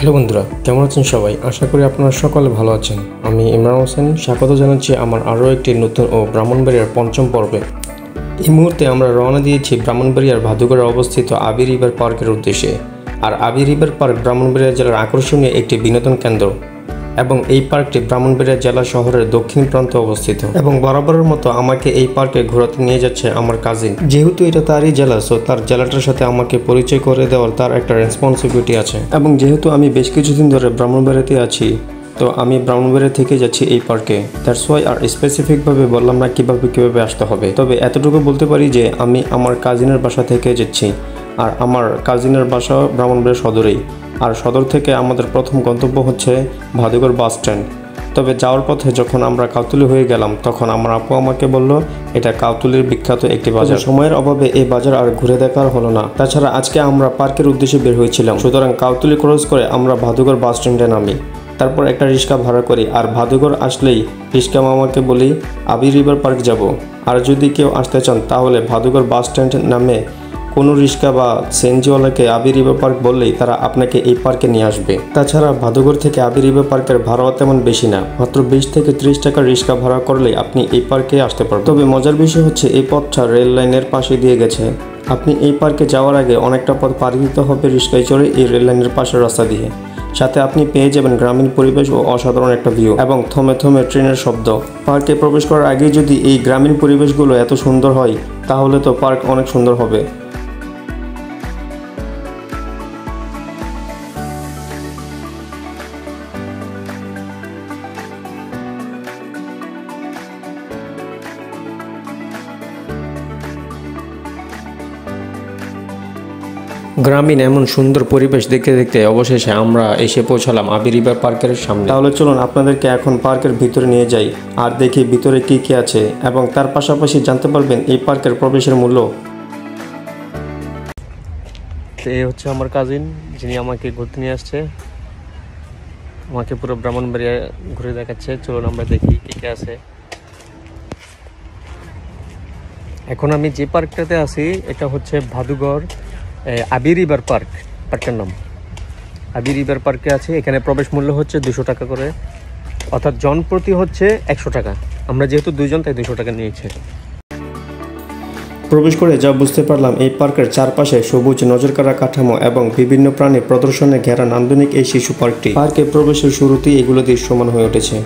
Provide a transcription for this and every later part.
Hello বন্ধুরা, কেমন আছেন সবাই? আশা করি আপনারা সকলে ভালো আছেন। আমি ইমরান হোসেন স্বাগত জানাচ্ছি আমার আরও একটি নতুন ও ব্রাহ্মণবাড়িয়ার পঞ্চম পর্বে। এই মুহূর্তে আমরা রওনা দিয়েছি ব্রাহ্মণবাড়িয়ার ভাদুগড়ে অবস্থিত আবি রিভার পার্কের উদ্দেশ্যে। আর আবি রিভার পার্ক ব্রাহ্মণবাড়িয়া জেলার আকর্ষণীয় একটি বিনোদন কেন্দ্র এবং এই পার্কটি ব্রাহ্মণবাড়িয়া জেলা শহরের দক্ষিণ প্রান্তে অবস্থিত। এবং বরাবরের মতো আমাকে এই পার্কে ঘোরাতে নিয়ে যাচ্ছে আমার কাজিন। যেহেতু এটা তারই জেলা, সো তার জেলাটার সাথে আমাকে পরিচয় করে দেওয়ার তার একটা রেসপন্সিবিলিটি আছে। এবং যেহেতু আমি বেশ কিছুদিন ধরে ব্রাহ্মণবাড়িয়াতে আছি, তো আমি ব্রাহ্মণবাড়িয়া থেকে যাচ্ছি এই পার্কে। দ্যাটস ওয়াই আর স্পেসিফিকভাবে বললাম না কিভাবে আসতে হবে। তবে এতটুকু বলতে পারি যে আমি আমার কাজিনের বাসা থেকে যাচ্ছি, আর আমার কাজিনের বাসা ব্রাহ্মণবাড়িয়া সদরেই। আর সদর থেকে আমাদের প্রথম গন্তব্য হচ্ছে ভাদুগড় বাস স্ট্যান্ড। তবে যাওয়ার পথে যখন আমরা কাউতুলি হয়ে গেলাম, তখন আমার আপু আমাকে বলল এটা কাউতুলির বিখ্যাত একটি বাজার। সময়ের অভাবে এই বাজার আর ঘুরে দেখার হলো না। তাছাড়া আজকে আমরা পার্কের উদ্দেশ্যে বের হয়েছিলাম, সুতরাং কাউতুলি ক্রস করে আমরা ভাদুগড় বাস স্ট্যান্ডে নামি। তারপর একটা রিক্সা ভাড়া করি, আর ভাদুগড় আসলেই রিক্সা মামাকে বলি আবি রিভার পার্ক যাব। আর যদি কেউ আসতে চান তাহলে ভাদুগড় বাস স্ট্যান্ড নামে কোনো রিক্সা বা সেনজিওয়ালাকে আবি রিভার পার্ক বললেই তারা আপনাকে এই পার্কে নিয়ে আসবে। তাছাড়া ভাদুগড় থেকে আবি রিভার পার্কের ভাড়াও তেমন বেশি না, মাত্র 20 থেকে 30 টাকার রিক্সা ভাড়া করলেই আপনি এই পার্কে আসতে পারবেন। তবে মজার বিষয় হচ্ছে এই পথটা রেল লাইনের পাশে দিয়ে গেছে। আপনি এই পার্কে যাওয়ার আগে অনেকটা পথ পাড়ি দিতে হবে রিক্সায় চড়ে এই রেল লাইনের পাশের রাস্তা দিয়ে। সাথে আপনি পেয়ে যাবেন গ্রামীণ পরিবেশ ও অসাধারণ একটা ভিউ এবং থমে থমে ট্রেনের শব্দ। পার্কে প্রবেশ করার আগে যদি এই গ্রামীণ পরিবেশগুলো এত সুন্দর হয়, তাহলে তো পার্ক অনেক সুন্দর হবে। গ্রামীণ এমন সুন্দর পরিবেশ দেখতে দেখতে অবশেষে আমরা এসে পৌঁছালাম আবি রিভার পার্কের সামনে। তাহলে চলুন আপনাদেরকে এখন পার্কের ভিতরে নিয়ে যাই আর দেখি ভিতরে কি কি আছে, এবং তার পাশাপাশি জানতে পারবেন এই পার্কের প্রবেশের মূল্য। এই হচ্ছে আমার কাজিন, যিনি আমাকে ঘুরতে নিয়ে আসছে, আমাকে পুরো ব্রাহ্মণবাড়িয়া ঘুরে দেখাচ্ছে। চলুন আমরা দেখি কি কি আছে। এখন আমি যে পার্কটাতে আছি এটা হচ্ছে ভাদুগড় আবি রিভার পার্ক। পার্কের নাম আবি রিভার পার্কে আছে। এখানে প্রবেশ মূল্য হচ্ছে 200 টাকা করে, অর্থাৎ জনপ্রতি হচ্ছে 100 টাকা। আমরা যেহেতু দুইজন তাই 200 টাকা নিয়েছে। প্রবেশ করে যা বুঝতে পারলাম, এই পার্কের চারপাশে সবুজ নজরকাড়া কাঠামো এবং বিভিন্ন প্রাণী প্রদর্শনে ঘেরা নান্দনিক এই শিশু পার্কটি পার্কে প্রবেশের শুরুতেই এগুলো দৃশ্যমান হয়ে উঠেছে।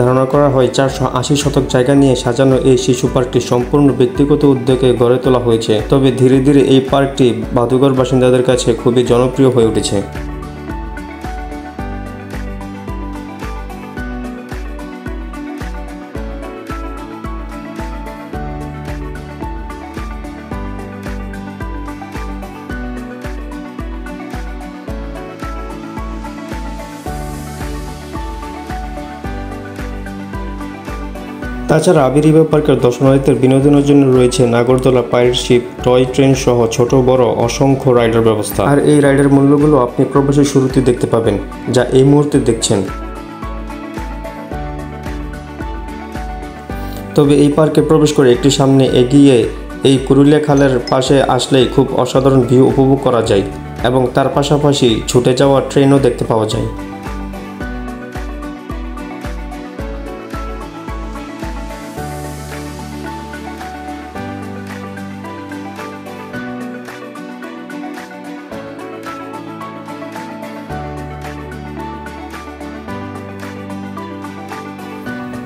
ধারণা করা হয় 480 শতক জায়গা নিয়ে সাজানো এই শিশু পার্কটি সম্পূর্ণ ব্যক্তিগত উদ্যোগে গড়ে তোলা হয়েছে। তবে ধীরে ধীরে এই পার্কটি ভাদুগড় বাসিন্দাদের কাছে খুবই জনপ্রিয় হয়ে উঠেছে। তাছাড়া আবি রিভার পার্কের দর্শনার্থীদের বিনোদনের জন্য রয়েছে নাগরদোলা, পাইরেট শিপ, টয় ট্রেন সহ ছোট বড় অসংখ্য রাইডার ব্যবস্থা। আর এই রাইডার মূল্যগুলো আপনি প্রবেশের শুরুতে দেখতে পাবেন, যা এই মুহূর্তে দেখছেন। তবে এই পার্কে প্রবেশ করে একটি সামনে এগিয়ে এই কুরুলিয়া খালের পাশে আসলেই খুব অসাধারণ ভিউ উপভোগ করা যায়, এবং তার পাশাপাশি ছুটে যাওয়া ট্রেনও দেখতে পাওয়া যায়।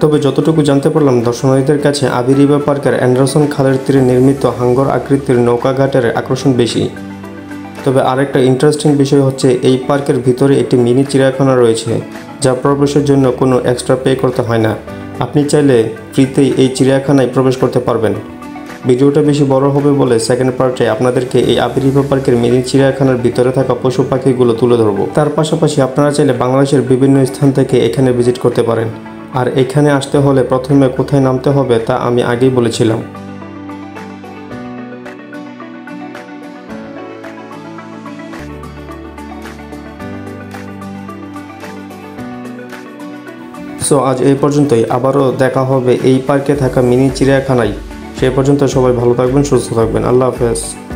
তবে যতটুকু জানতে পারলাম, দর্শনার্থীদের কাছে আবি রিভার পার্কের অ্যান্ডারসন খালের তীরে নির্মিত হাঙ্গর আকৃতির নৌকাঘাটের আকর্ষণ বেশি। তবে আরেকটা ইন্টারেস্টিং বিষয় হচ্ছে এই পার্কের ভিতরে একটি মিনি চিড়িয়াখানা রয়েছে, যা প্রবেশের জন্য কোনো এক্সট্রা পে করতে হয় না। আপনি চাইলে ফ্রিতেই এই চিড়িয়াখানায় প্রবেশ করতে পারবেন। ভিডিওটা বেশি বড় হবে বলে সেকেন্ড পার্টে আপনাদেরকে এই আবি রিভার পার্কের মিনি চিড়িয়াখানার ভিতরে থাকা পশু পাখিগুলো তুলে ধরবো। তার পাশাপাশি আপনারা চাইলে বাংলাদেশের বিভিন্ন স্থান থেকে এখানে ভিজিট করতে পারেন। আর এখানে আসতে হলে প্রথমে কোথায় নামতে হবে তা আমি আগেই বলেছিলাম। সো আজ এই পর্যন্তই, আবারও দেখা হবে এই পার্কে থাকা মিনি চিড়িয়াখানায়। সেই পর্যন্ত সবাই ভালো থাকবেন, সুস্থ থাকবেন। আল্লাহ হাফেজ।